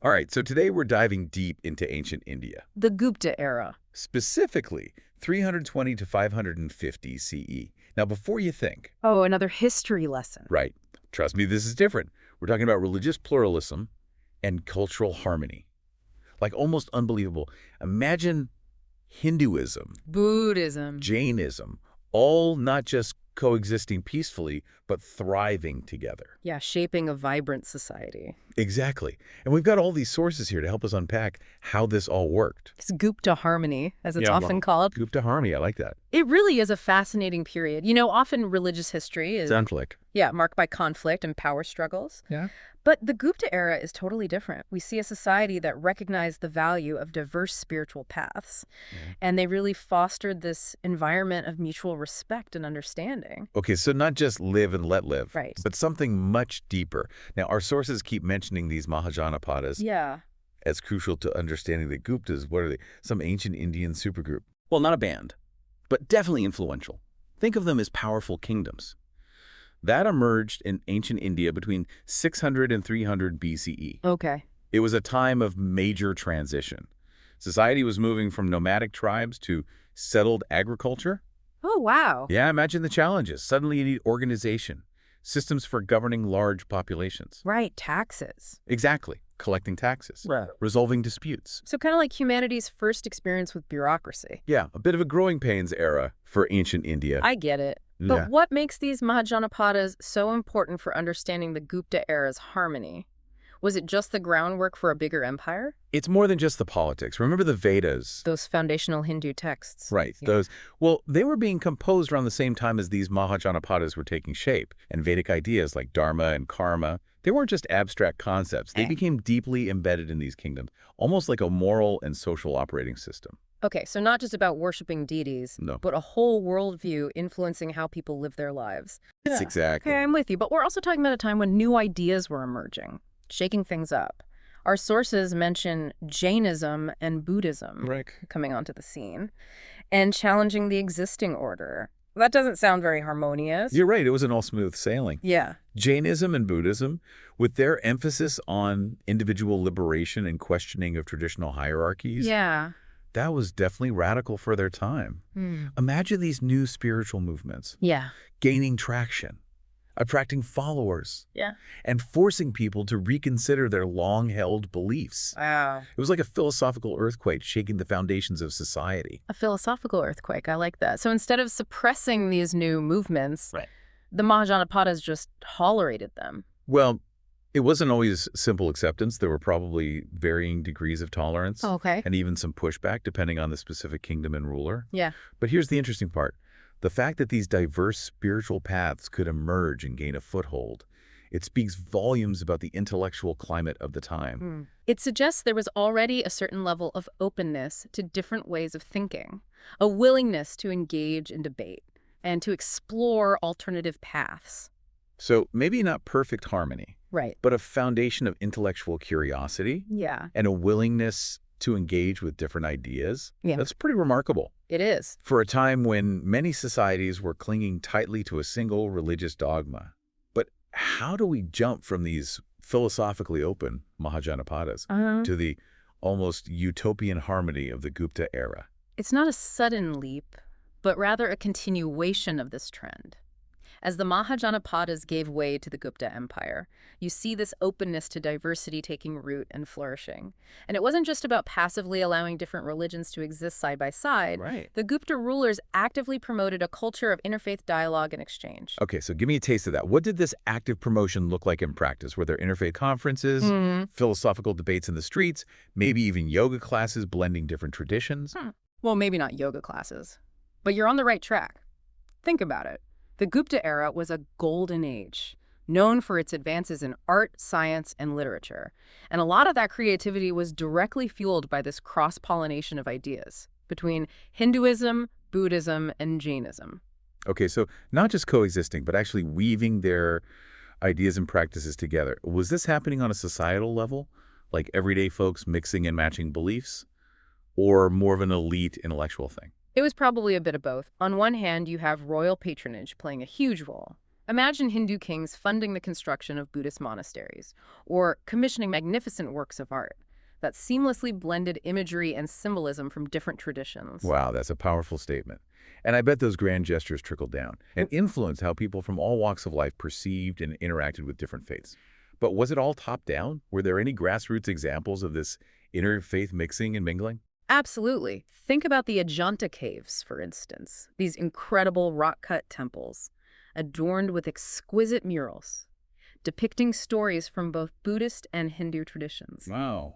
All right, so today we're diving deep into ancient India, The Gupta era. specifically 320 to 550 CE. Now, before you think, Oh, another history lesson. right, trust me, this is different. We're talking about religious pluralism and cultural harmony. Like almost unbelievable. Imagine Hinduism, Buddhism. Jainism, all not just coexisting peacefully, but thriving together. Yeah, shaping a vibrant society. Exactly. And we've got all these sources here to help us unpack how this all worked. It's Gupta harmony, as it's Yeah, often called. Gupta harmony, I like that. It really is a fascinating period. You know, often religious history is, Conflict. marked by conflict and power struggles. Yeah. But the Gupta era is totally different. We see a society that recognized the value of diverse spiritual paths, and they really fostered this environment of mutual respect and understanding. Okay, so not just live and let live, Right. but something much deeper. Now, our sources keep mentioning these Mahajanapadas Yeah. as crucial to understanding the Guptas. What are they? Some ancient Indian supergroup. Well, not a band, but definitely influential. Think of them as powerful kingdoms. That emerged in ancient India between 600 and 300 BCE. Okay. It was a time of major transition. Society was moving from nomadic tribes to settled agriculture. Oh, wow. Yeah, imagine the challenges. Suddenly you need organization, systems for governing large populations. Right, taxes. Exactly. Collecting taxes, Right. resolving disputes. So kind of like humanity's first experience with bureaucracy. Yeah, a bit of a growing pains era for ancient India. I get it. Yeah. But what makes these Mahajanapadas so important for understanding the Gupta era's harmony? Was it just the groundwork for a bigger empire? It's more than just the politics. Remember the Vedas? Those foundational Hindu texts. Right, Yeah. those. Well, they were being composed around the same time as these Mahajanapadas were taking shape. And Vedic ideas like Dharma and Karma, they weren't just abstract concepts. They became deeply embedded in these kingdoms, almost like a moral and social operating system. Okay, so not just about worshiping deities, No. but a whole worldview influencing how people live their lives. That's exactly. Okay, I'm with you. But we're also talking about a time when new ideas were emerging, shaking things up. Our sources mention Jainism and Buddhism Right. coming onto the scene and challenging the existing order. That doesn't sound very harmonious. You're right. It wasn't all smooth sailing. Yeah. Jainism and Buddhism, with their emphasis on individual liberation and questioning of traditional hierarchies, Yeah. that was definitely radical for their time. Imagine these new spiritual movements Yeah. gaining traction, attracting followers, Yeah. and forcing people to reconsider their long-held beliefs. Wow. It was like a philosophical earthquake shaking the foundations of society. A philosophical earthquake. I like that. So instead of suppressing these new movements, Right. the Mahajanapadas just tolerated them. Well, it wasn't always simple acceptance. There were probably varying degrees of tolerance Okay. and even some pushback depending on the specific kingdom and ruler. Yeah. But here's the interesting part. The fact that these diverse spiritual paths could emerge and gain a foothold, it speaks volumes about the intellectual climate of the time. It suggests there was already a certain level of openness to different ways of thinking, a willingness to engage in debate and to explore alternative paths. So maybe not perfect harmony, Right. but a foundation of intellectual curiosity Yeah, and a willingness to engage with different ideas. Yeah. That's pretty remarkable. it is. For a time when many societies were clinging tightly to a single religious dogma. But how do we jump from these philosophically open Mahajanapadas to the almost utopian harmony of the Gupta era? It's not a sudden leap, but rather a continuation of this trend. As the Mahajanapadas gave way to the Gupta Empire, you see this openness to diversity taking root and flourishing. And it wasn't just about passively allowing different religions to exist side by side. Right. The Gupta rulers actively promoted a culture of interfaith dialogue and exchange. Okay, so give me a taste of that. What did this active promotion look like in practice? Were there interfaith conferences, philosophical debates in the streets, maybe even yoga classes blending different traditions? Well, maybe not yoga classes, but you're on the right track. Think about it. The Gupta era was a golden age, known for its advances in art, science, and literature. And a lot of that creativity was directly fueled by this cross-pollination of ideas between Hinduism, Buddhism, and Jainism. Okay, so not just coexisting, but actually weaving their ideas and practices together. Was this happening on a societal level, like everyday folks mixing and matching beliefs, or more of an elite intellectual thing? It was probably a bit of both. On one hand, you have royal patronage playing a huge role, Imagine Hindu kings funding the construction of Buddhist monasteries, or commissioning magnificent works of art that seamlessly blended imagery and symbolism from different traditions. Wow, that's a powerful statement. And I bet those grand gestures trickled down and influenced how people from all walks of life perceived and interacted with different faiths. But was it all top-down? Were there any grassroots examples of this interfaith mixing and mingling? Absolutely. Think about the Ajanta caves, for instance. These incredible rock-cut temples, adorned with exquisite murals, depicting stories from both Buddhist and Hindu traditions. Wow.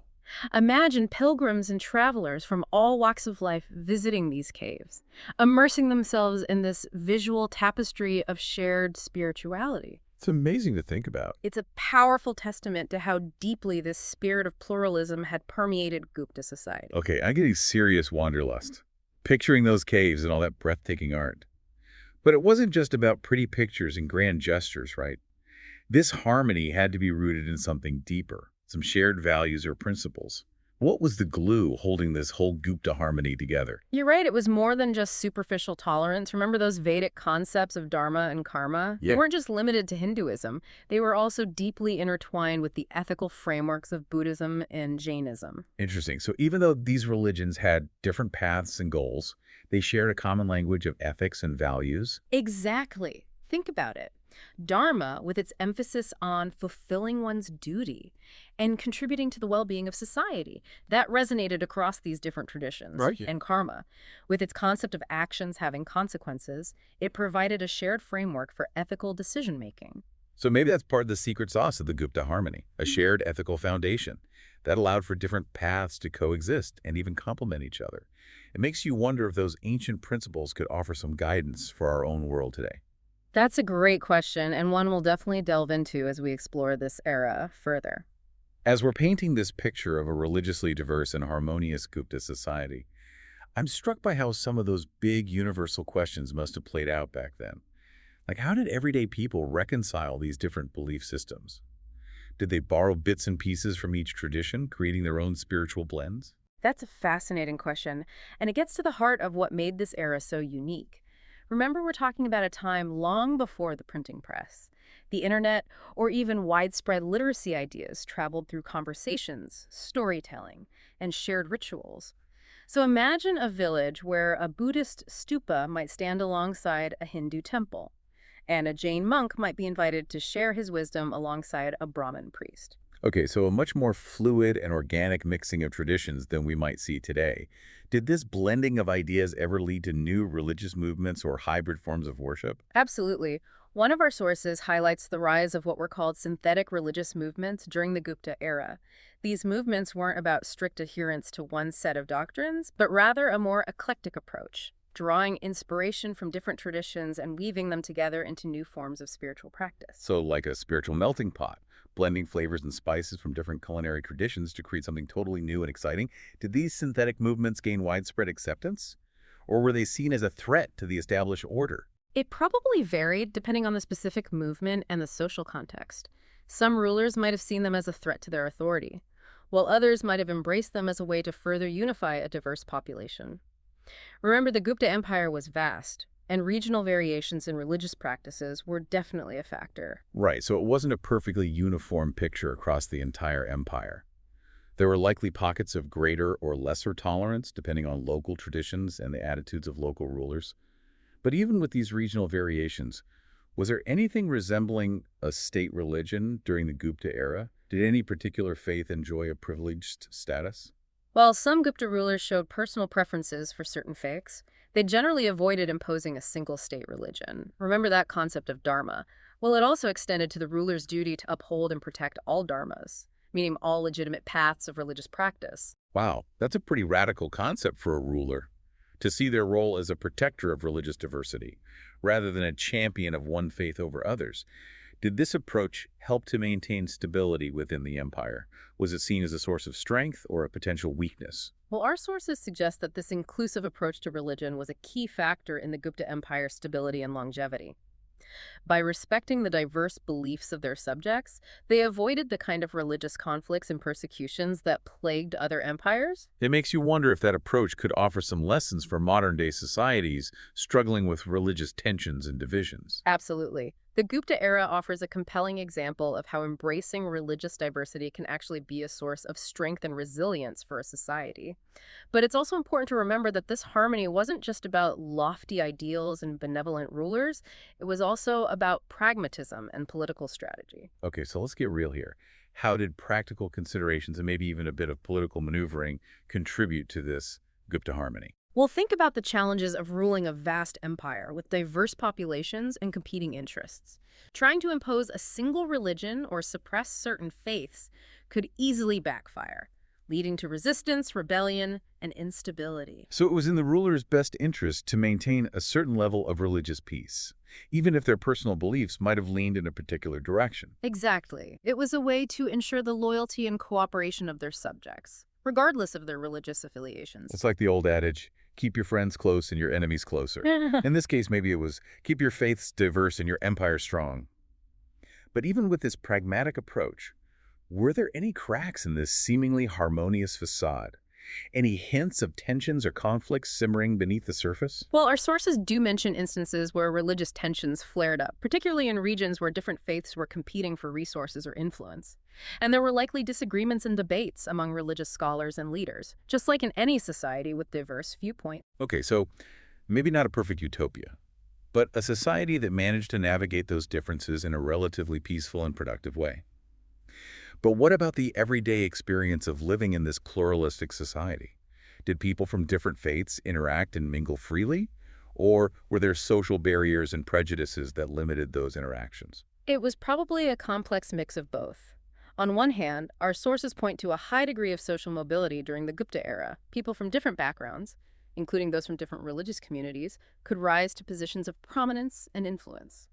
Imagine pilgrims and travelers from all walks of life visiting these caves, immersing themselves in this visual tapestry of shared spirituality. It's amazing to think about. It's a powerful testament to how deeply this spirit of pluralism had permeated Gupta society. Okay, I'm getting serious wanderlust, picturing those caves and all that breathtaking art. But it wasn't just about pretty pictures and grand gestures, right? This harmony had to be rooted in something deeper, some shared values or principles. What was the glue holding this whole Gupta harmony together? You're right, it was more than just superficial tolerance. Remember those Vedic concepts of Dharma and Karma? Yeah. They weren't just limited to Hinduism. They were also deeply intertwined with the ethical frameworks of Buddhism and Jainism. Interesting. So even though these religions had different paths and goals, they shared a common language of ethics and values. Exactly. Think about it. Dharma, with its emphasis on fulfilling one's duty and contributing to the well-being of society, that resonated across these different traditions. Right. And karma, with its concept of actions having consequences, it provided a shared framework for ethical decision-making. So maybe that's part of the secret sauce of the Gupta harmony, a shared ethical foundation that allowed for different paths to coexist and even complement each other. It makes you wonder if those ancient principles could offer some guidance for our own world today. That's a great question, and one we'll definitely delve into as we explore this era further. As we're painting this picture of a religiously diverse and harmonious Gupta society, I'm struck by how some of those big universal questions must have played out back then. Like, how did everyday people reconcile these different belief systems? Did they borrow bits and pieces from each tradition, creating their own spiritual blends? That's a fascinating question, and it gets to the heart of what made this era so unique. Remember, we're talking about a time long before the printing press. The internet, or even widespread literacy ideas, traveled through conversations, storytelling, and shared rituals. So imagine a village where a Buddhist stupa might stand alongside a Hindu temple, and a Jain monk might be invited to share his wisdom alongside a Brahmin priest. Okay, so a much more fluid and organic mixing of traditions than we might see today. Did this blending of ideas ever lead to new religious movements or hybrid forms of worship? Absolutely. One of our sources highlights the rise of what were called synthetic religious movements during the Gupta era. These movements weren't about strict adherence to one set of doctrines, but rather a more eclectic approach, drawing inspiration from different traditions and weaving them together into new forms of spiritual practice. So like a spiritual melting pot, blending flavors and spices from different culinary traditions to create something totally new and exciting. Did these synthetic movements gain widespread acceptance? Or were they seen as a threat to the established order? It probably varied depending on the specific movement and the social context. Some rulers might have seen them as a threat to their authority, while others might have embraced them as a way to further unify a diverse population. Remember, the Gupta Empire was vast, and regional variations in religious practices were definitely a factor. Right, so it wasn't a perfectly uniform picture across the entire empire. There were likely pockets of greater or lesser tolerance depending on local traditions and the attitudes of local rulers. But even with these regional variations, was there anything resembling a state religion during the Gupta era? Did any particular faith enjoy a privileged status? While some Gupta rulers showed personal preferences for certain faiths, they generally avoided imposing a single state religion. Remember that concept of dharma? Well, it also extended to the ruler's duty to uphold and protect all dharmas, meaning all legitimate paths of religious practice. Wow, that's a pretty radical concept for a ruler, to see their role as a protector of religious diversity, rather than a champion of one faith over others. Did this approach help to maintain stability within the empire? Was it seen as a source of strength or a potential weakness? Well, our sources suggest that this inclusive approach to religion was a key factor in the Gupta Empire's stability and longevity. By respecting the diverse beliefs of their subjects, they avoided the kind of religious conflicts and persecutions that plagued other empires. It makes you wonder if that approach could offer some lessons for modern-day societies struggling with religious tensions and divisions. Absolutely. The Gupta era offers a compelling example of how embracing religious diversity can actually be a source of strength and resilience for a society. But it's also important to remember that this harmony wasn't just about lofty ideals and benevolent rulers, it was also about pragmatism and political strategy. Okay, so let's get real here. How did practical considerations and maybe even a bit of political maneuvering contribute to this Gupta harmony? Well, think about the challenges of ruling a vast empire with diverse populations and competing interests. Trying to impose a single religion or suppress certain faiths could easily backfire, leading to resistance, rebellion, and instability. So it was in the ruler's best interest to maintain a certain level of religious peace, even if their personal beliefs might have leaned in a particular direction. Exactly. It was a way to ensure the loyalty and cooperation of their subjects, regardless of their religious affiliations. It's like the old adage, keep your friends close and your enemies closer. In this case, maybe it was keep your faiths diverse and your empire strong. But even with this pragmatic approach, were there any cracks in this seemingly harmonious facade? Any hints of tensions or conflicts simmering beneath the surface? Well, our sources do mention instances where religious tensions flared up, particularly in regions where different faiths were competing for resources or influence. And there were likely disagreements and debates among religious scholars and leaders, just like in any society with diverse viewpoints. Okay, so maybe not a perfect utopia, but a society that managed to navigate those differences in a relatively peaceful and productive way. But what about the everyday experience of living in this pluralistic society? Did people from different faiths interact and mingle freely? Or were there social barriers and prejudices that limited those interactions? It was probably a complex mix of both. On one hand, our sources point to a high degree of social mobility during the Gupta era. People from different backgrounds, including those from different religious communities, could rise to positions of prominence and influence.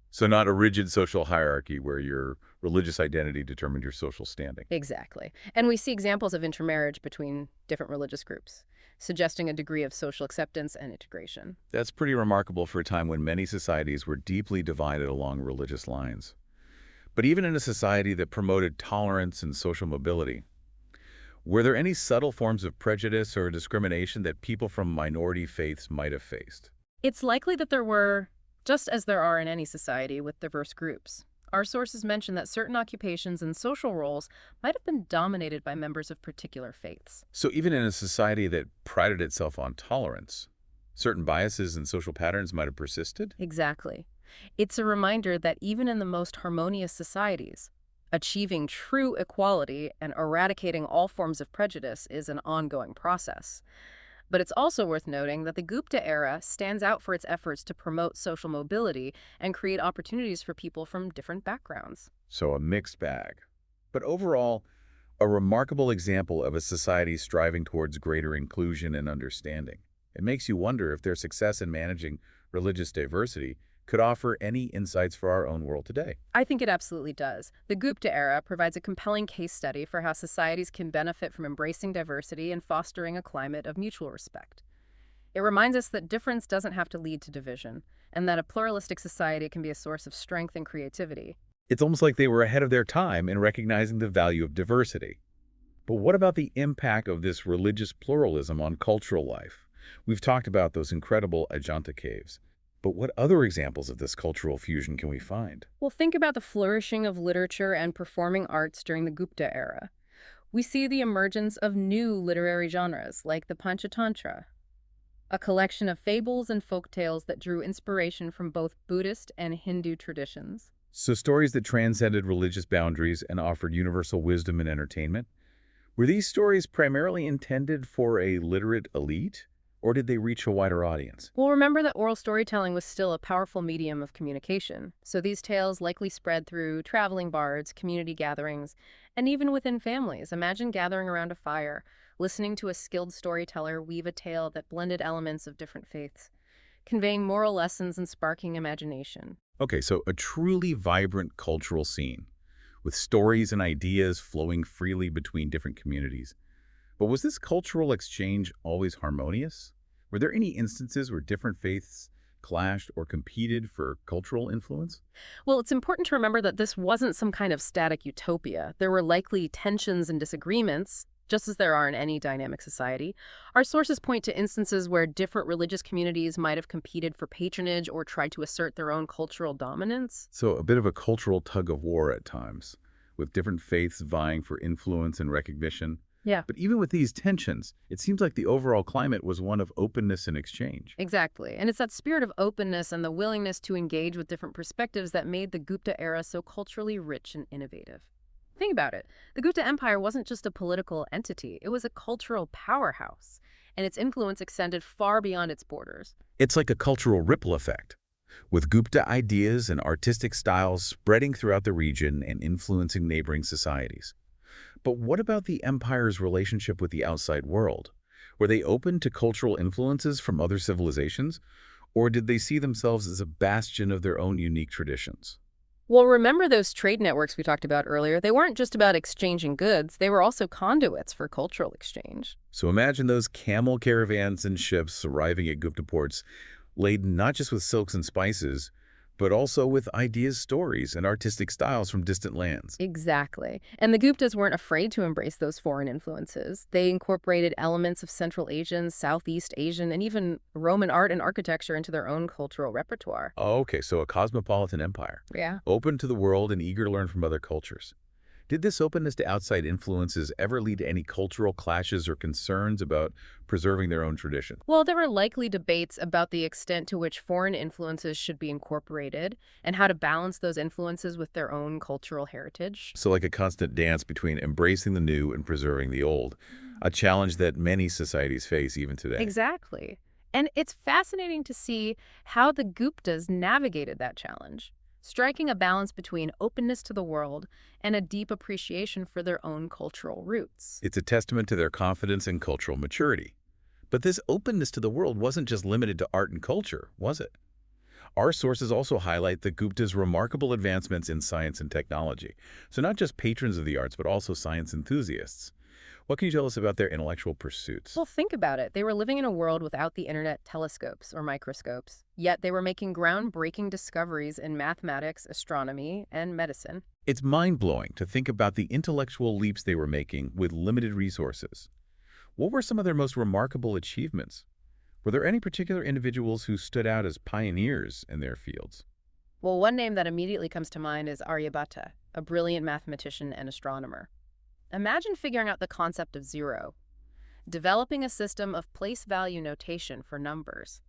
So not a rigid social hierarchy where your religious identity determined your social standing. Exactly. And we see examples of intermarriage between different religious groups, suggesting a degree of social acceptance and integration. That's pretty remarkable for a time when many societies were deeply divided along religious lines. But even in a society that promoted tolerance and social mobility, were there any subtle forms of prejudice or discrimination that people from minority faiths might have faced? It's likely that there were, just as there are in any society with diverse groups. Our sources mention that certain occupations and social roles might have been dominated by members of particular faiths. So even in a society that prided itself on tolerance, certain biases and social patterns might have persisted? Exactly. It's a reminder that even in the most harmonious societies, achieving true equality and eradicating all forms of prejudice is an ongoing process. But it's also worth noting that the Gupta era stands out for its efforts to promote social mobility and create opportunities for people from different backgrounds. So a mixed bag. But overall, a remarkable example of a society striving towards greater inclusion and understanding. It makes you wonder if their success in managing religious diversity could offer any insights for our own world today. I think it absolutely does. The Gupta era provides a compelling case study for how societies can benefit from embracing diversity and fostering a climate of mutual respect. It reminds us that difference doesn't have to lead to division, and that a pluralistic society can be a source of strength and creativity. It's almost like they were ahead of their time in recognizing the value of diversity. But what about the impact of this religious pluralism on cultural life? We've talked about those incredible Ajanta caves. But what other examples of this cultural fusion can we find? Well, think about the flourishing of literature and performing arts during the Gupta era. We see the emergence of new literary genres like the Panchatantra, a collection of fables and folk tales that drew inspiration from both Buddhist and Hindu traditions. So stories that transcended religious boundaries and offered universal wisdom and entertainment? Were these stories primarily intended for a literate elite? Or did they reach a wider audience? Well, remember that oral storytelling was still a powerful medium of communication, so these tales likely spread through traveling bards, community gatherings, and even within families. Imagine gathering around a fire, listening to a skilled storyteller weave a tale that blended elements of different faiths, conveying moral lessons and sparking imagination. Okay, so a truly vibrant cultural scene, with stories and ideas flowing freely between different communities. But was this cultural exchange always harmonious? Were there any instances where different faiths clashed or competed for cultural influence? Well, it's important to remember that this wasn't some kind of static utopia. There were likely tensions and disagreements, just as there are in any dynamic society. Our sources point to instances where different religious communities might have competed for patronage or tried to assert their own cultural dominance. So a bit of a cultural tug of war at times, with different faiths vying for influence and recognition. Yeah. But even with these tensions, it seems like the overall climate was one of openness and exchange. Exactly. And it's that spirit of openness and the willingness to engage with different perspectives that made the Gupta era so culturally rich and innovative. Think about it. The Gupta Empire wasn't just a political entity. It was a cultural powerhouse, and its influence extended far beyond its borders. It's like a cultural ripple effect, with Gupta ideas and artistic styles spreading throughout the region and influencing neighboring societies. But what about the empire's relationship with the outside world? Were they open to cultural influences from other civilizations, or did they see themselves as a bastion of their own unique traditions? Well, remember those trade networks we talked about earlier? They weren't just about exchanging goods. They were also conduits for cultural exchange. So imagine those camel caravans and ships arriving at Gupta ports, laden not just with silks and spices, but also with ideas, stories, and artistic styles from distant lands. Exactly. And the Guptas weren't afraid to embrace those foreign influences. They incorporated elements of Central Asian, Southeast Asian, and even Roman art and architecture into their own cultural repertoire. Oh, okay, so a cosmopolitan empire, Yeah. open to the world and eager to learn from other cultures. Did this openness to outside influences ever lead to any cultural clashes or concerns about preserving their own tradition? Well, there were likely debates about the extent to which foreign influences should be incorporated and how to balance those influences with their own cultural heritage. So like a constant dance between embracing the new and preserving the old, a challenge that many societies face even today. Exactly. And it's fascinating to see how the Guptas navigated that challenge, striking a balance between openness to the world and a deep appreciation for their own cultural roots. It's a testament to their confidence and cultural maturity. But this openness to the world wasn't just limited to art and culture, was it? Our sources also highlight the Guptas' remarkable advancements in science and technology. So not just patrons of the arts, but also science enthusiasts. What can you tell us about their intellectual pursuits? Well, think about it. They were living in a world without the internet telescopes or microscopes, yet they were making groundbreaking discoveries in mathematics, astronomy, and medicine. It's mind-blowing to think about the intellectual leaps they were making with limited resources. What were some of their most remarkable achievements? Were there any particular individuals who stood out as pioneers in their fields? Well, one name that immediately comes to mind is Aryabhatta, a brilliant mathematician and astronomer. Imagine figuring out the concept of zero, developing a system of place value notation for numbers,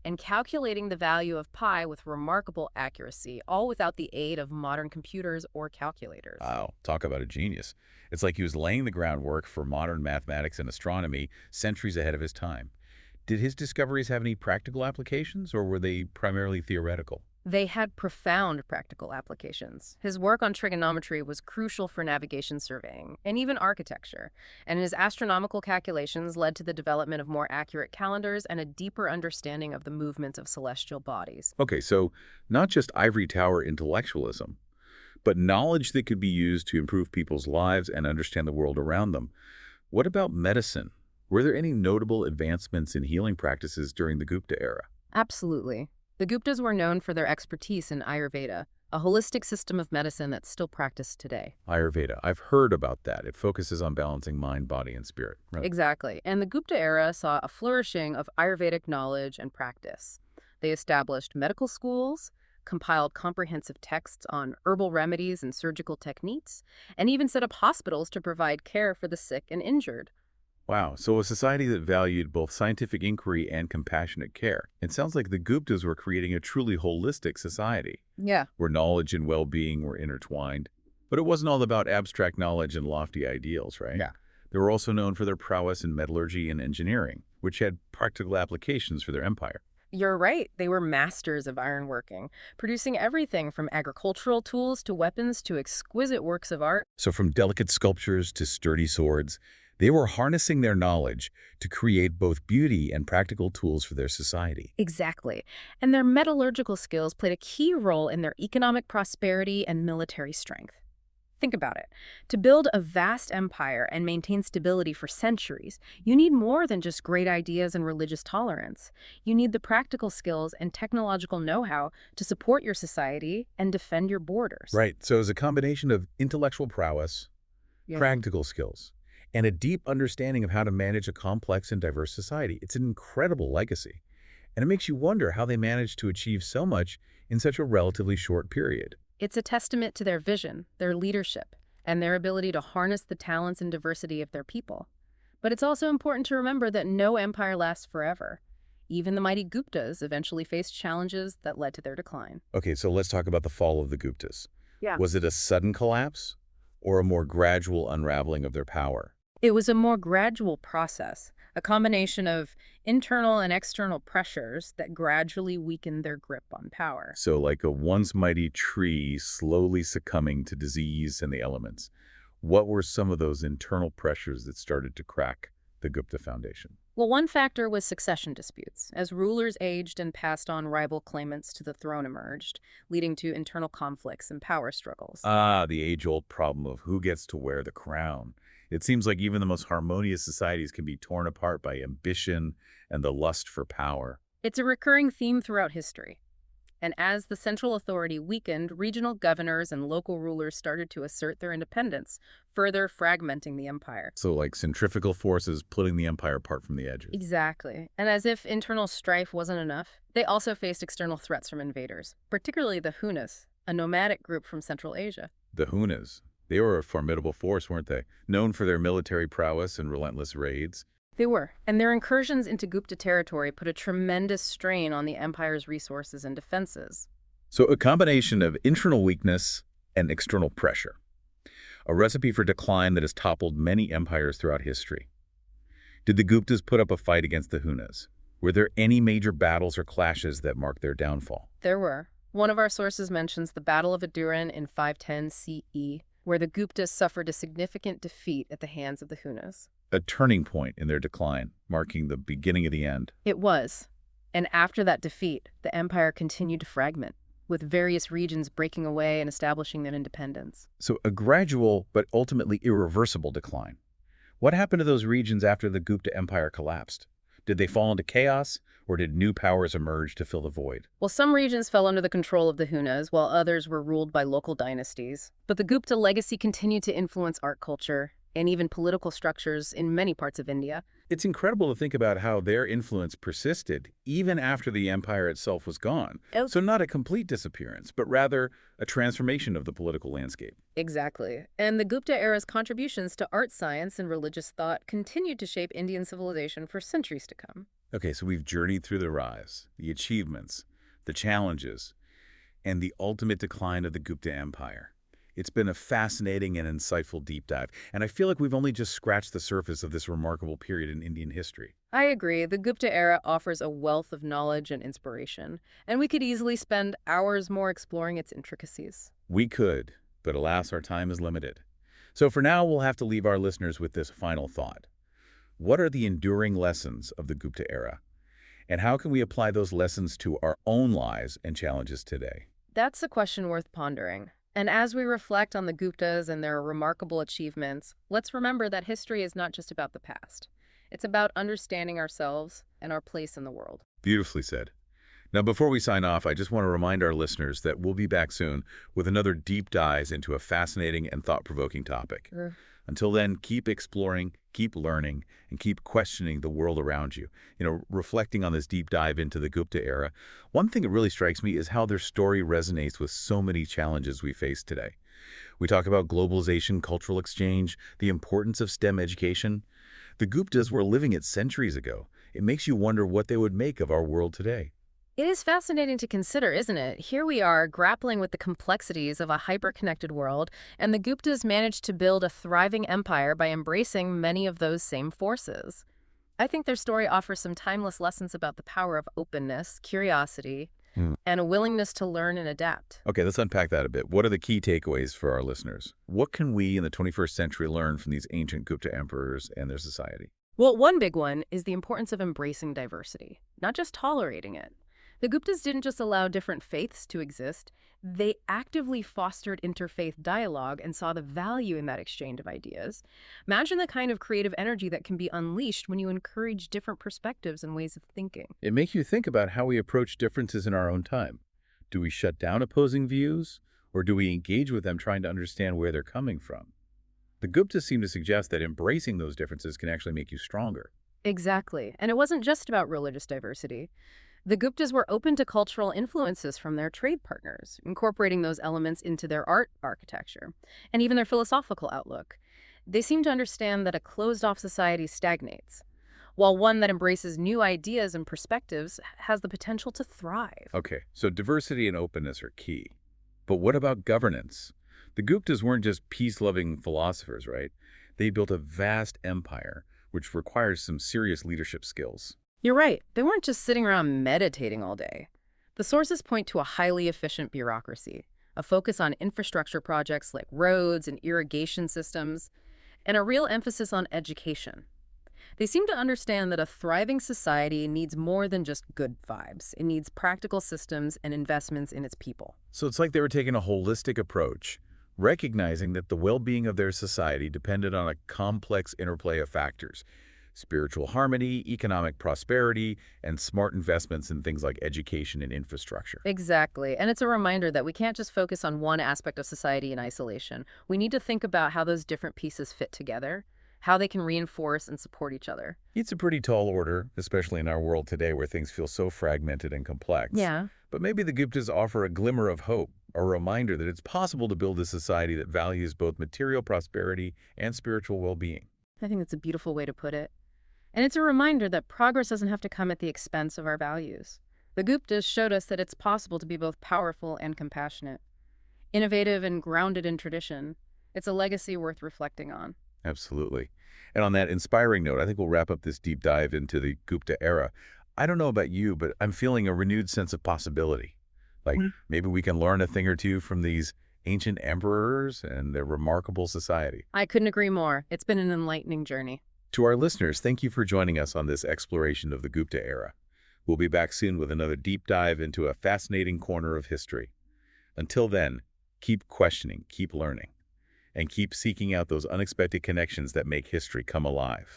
and calculating the value of pi with remarkable accuracy, all without the aid of modern computers or calculators. Wow, talk about a genius. It's like he was laying the groundwork for modern mathematics and astronomy centuries ahead of his time. Did his discoveries have any practical applications, or were they primarily theoretical? They had profound practical applications. His work on trigonometry was crucial for navigation surveying and even architecture, and his astronomical calculations led to the development of more accurate calendars and a deeper understanding of the movements of celestial bodies. Okay, so not just ivory tower intellectualism, but knowledge that could be used to improve people's lives and understand the world around them. What about medicine? Were there any notable advancements in healing practices during the Gupta era? Absolutely. The Guptas were known for their expertise in Ayurveda, a holistic system of medicine that's still practiced today. Ayurveda. I've heard about that. It focuses on balancing mind, body, and spirit. Right. Exactly. And the Gupta era saw a flourishing of Ayurvedic knowledge and practice. They established medical schools, compiled comprehensive texts on herbal remedies and surgical techniques, and even set up hospitals to provide care for the sick and injured. Wow, so a society that valued both scientific inquiry and compassionate care. It sounds like the Guptas were creating a truly holistic society, Yeah. where knowledge and well-being were intertwined. But it wasn't all about abstract knowledge and lofty ideals, right? Yeah. They were also known for their prowess in metallurgy and engineering, which had practical applications for their empire. You're right. They were masters of ironworking, producing everything from agricultural tools to weapons to exquisite works of art. So from delicate sculptures to sturdy swords, they were harnessing their knowledge to create both beauty and practical tools for their society. Exactly. And their metallurgical skills played a key role in their economic prosperity and military strength. Think about it. To build a vast empire and maintain stability for centuries, you need more than just great ideas and religious tolerance. You need the practical skills and technological know-how to support your society and defend your borders. Right, so it's a combination of intellectual prowess, Yeah. practical skills, and a deep understanding of how to manage a complex and diverse society. It's an incredible legacy, and it makes you wonder how they managed to achieve so much in such a relatively short period. It's a testament to their vision, their leadership, and their ability to harness the talents and diversity of their people. But it's also important to remember that no empire lasts forever. Even the mighty Guptas eventually faced challenges that led to their decline. Okay, so let's talk about the fall of the Guptas. Yeah. Was it a sudden collapse or a more gradual unraveling of their power? It was a more gradual process, a combination of internal and external pressures that gradually weakened their grip on power. So like a once mighty tree slowly succumbing to disease and the elements. What were some of those internal pressures that started to crack the Gupta foundation? Well, one factor was succession disputes. As rulers aged and passed on, rival claimants to the throne emerged, leading to internal conflicts and power struggles. Ah, the age-old problem of who gets to wear the crown. It seems like even the most harmonious societies can be torn apart by ambition and the lust for power. It's a recurring theme throughout history. And as the central authority weakened, regional governors and local rulers started to assert their independence, further fragmenting the empire. So like centrifugal forces pulling the empire apart from the edges. Exactly. And as if internal strife wasn't enough, they also faced external threats from invaders, particularly the Hunas, a nomadic group from Central Asia. The Hunas. They were a formidable force, weren't they? Known for their military prowess and relentless raids. They were, and their incursions into Gupta territory put a tremendous strain on the empire's resources and defenses. So a combination of internal weakness and external pressure. A recipe for decline that has toppled many empires throughout history. Did the Guptas put up a fight against the Hunas? Were there any major battles or clashes that marked their downfall? There were. One of our sources mentions the Battle of Aduran in 510 CE, where the Guptas suffered a significant defeat at the hands of the Hunas. A turning point in their decline, marking the beginning of the end. It was. And after that defeat, the empire continued to fragment, with various regions breaking away and establishing their independence. So a gradual but ultimately irreversible decline. What happened to those regions after the Gupta Empire collapsed? Did they fall into chaos, or did new powers emerge to fill the void? Well, some regions fell under the control of the Hunas, while others were ruled by local dynasties. But the Gupta legacy continued to influence art culture and even political structures in many parts of India. It's incredible to think about how their influence persisted even after the empire itself was gone. So not a complete disappearance, but rather a transformation of the political landscape. Exactly. And the Gupta era's contributions to art science and religious thought continued to shape Indian civilization for centuries to come. Okay, so we've journeyed through the rise, the achievements, the challenges, and the ultimate decline of the Gupta Empire. It's been a fascinating and insightful deep dive, and I feel like we've only just scratched the surface of this remarkable period in Indian history. I agree. The Gupta era offers a wealth of knowledge and inspiration, and we could easily spend hours more exploring its intricacies. We could, but alas, our time is limited. So for now, we'll have to leave our listeners with this final thought. What are the enduring lessons of the Gupta era? And how can we apply those lessons to our own lives and challenges today? That's a question worth pondering. And as we reflect on the Guptas and their remarkable achievements, let's remember that history is not just about the past. It's about understanding ourselves and our place in the world. Beautifully said. Now, before we sign off, I just want to remind our listeners that we'll be back soon with another deep dive into a fascinating and thought-provoking topic. Until then, keep exploring, keep learning, and keep questioning the world around you. Reflecting on this deep dive into the Gupta era, one thing that really strikes me is how their story resonates with so many challenges we face today. We talk about globalization, cultural exchange, the importance of STEM education. The Guptas were living it centuries ago. It makes you wonder what they would make of our world today. It is fascinating to consider, isn't it? Here we are grappling with the complexities of a hyper-connected world, and the Guptas managed to build a thriving empire by embracing many of those same forces. I think their story offers some timeless lessons about the power of openness, curiosity, and a willingness to learn and adapt. Okay, let's unpack that a bit. What are the key takeaways for our listeners? What can we in the 21st century learn from these ancient Gupta emperors and their society? Well, one big one is the importance of embracing diversity, not just tolerating it. The Guptas didn't just allow different faiths to exist, they actively fostered interfaith dialogue and saw the value in that exchange of ideas. Imagine the kind of creative energy that can be unleashed when you encourage different perspectives and ways of thinking. It makes you think about how we approach differences in our own time. Do we shut down opposing views, or do we engage with them trying to understand where they're coming from? The Guptas seem to suggest that embracing those differences can actually make you stronger. Exactly. And it wasn't just about religious diversity. The Guptas were open to cultural influences from their trade partners, incorporating those elements into their art architecture, and even their philosophical outlook. They seem to understand that a closed-off society stagnates, while one that embraces new ideas and perspectives has the potential to thrive. Okay, so diversity and openness are key. But what about governance? The Guptas weren't just peace-loving philosophers, right? They built a vast empire, which requires some serious leadership skills. You're right. They weren't just sitting around meditating all day. The sources point to a highly efficient bureaucracy, a focus on infrastructure projects like roads and irrigation systems, and a real emphasis on education. They seem to understand that a thriving society needs more than just good vibes. It needs practical systems and investments in its people. So it's like they were taking a holistic approach, recognizing that the well-being of their society depended on a complex interplay of factors: spiritual harmony, economic prosperity, and smart investments in things like education and infrastructure. Exactly. And it's a reminder that we can't just focus on one aspect of society in isolation. We need to think about how those different pieces fit together, how they can reinforce and support each other. It's a pretty tall order, especially in our world today where things feel so fragmented and complex. Yeah. But maybe the Guptas offer a glimmer of hope, a reminder that it's possible to build a society that values both material prosperity and spiritual well-being. I think that's a beautiful way to put it. And it's a reminder that progress doesn't have to come at the expense of our values. The Guptas showed us that it's possible to be both powerful and compassionate, innovative and grounded in tradition. It's a legacy worth reflecting on. Absolutely. And on that inspiring note, I think we'll wrap up this deep dive into the Gupta era. I don't know about you, but I'm feeling a renewed sense of possibility. Like maybe we can learn a thing or two from these ancient emperors and their remarkable society. I couldn't agree more. It's been an enlightening journey. To our listeners, thank you for joining us on this exploration of the Gupta era. We'll be back soon with another deep dive into a fascinating corner of history. Until then, keep questioning, keep learning, and keep seeking out those unexpected connections that make history come alive.